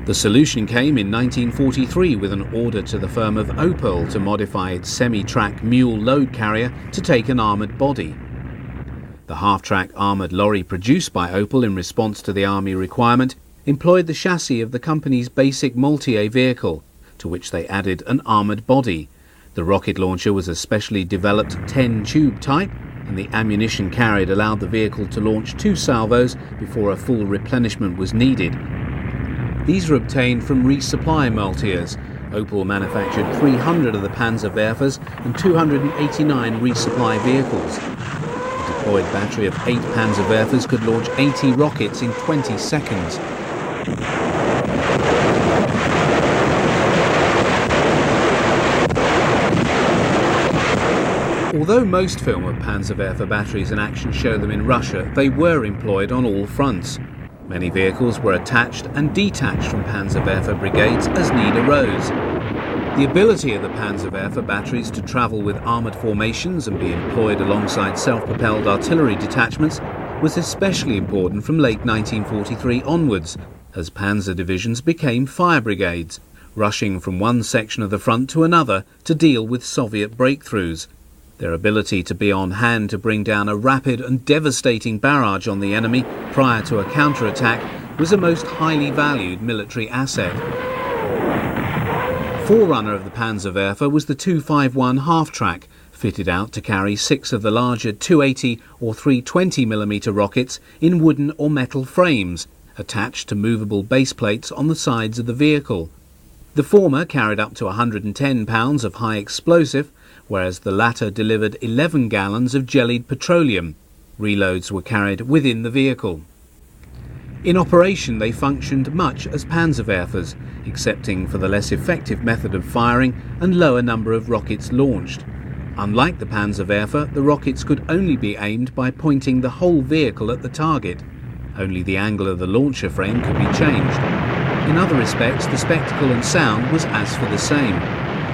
The solution came in 1943 with an order to the firm of Opel to modify its semi-track mule load carrier to take an armoured body. The half-track armoured lorry produced by Opel in response to the Army requirement employed the chassis of the company's basic Multi-A vehicle, to which they added an armoured body. The rocket launcher was a specially developed 10-tube type, and the ammunition carried allowed the vehicle to launch 2 salvos before a full replenishment was needed. These were obtained from resupply Multi-As. Opel manufactured 300 of the Panzerwerfers and 289 resupply vehicles. A deployed battery of 8 Panzerwerfers could launch 80 rockets in 20 seconds. Although most film of Panzerwerfer batteries in action show them in Russia, they were employed on all fronts. Many vehicles were attached and detached from Panzerwerfer brigades as need arose. The ability of the Panzerwerfer batteries to travel with armoured formations and be employed alongside self-propelled artillery detachments was especially important from late 1943 onwards, as panzer divisions became fire brigades, rushing from one section of the front to another to deal with Soviet breakthroughs. Their ability to be on hand to bring down a rapid and devastating barrage on the enemy prior to a counterattack was a most highly valued military asset. Forerunner of the Panzerwerfer was the 251 half-track, fitted out to carry 6 of the larger 280 or 320mm rockets in wooden or metal frames, attached to movable base plates on the sides of the vehicle. The former carried up to 110 pounds of high explosive, whereas the latter delivered 11 gallons of jellied petroleum. Reloads were carried within the vehicle. In operation they functioned much as Panzerwerfers, excepting for the less effective method of firing and lower number of rockets launched. Unlike the Panzerwerfer, the rockets could only be aimed by pointing the whole vehicle at the target. Only the angle of the launcher frame could be changed. In other respects, the spectacle and sound was as for the same.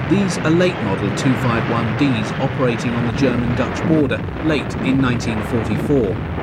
These are late model 251Ds operating on the German-Dutch border late in 1944.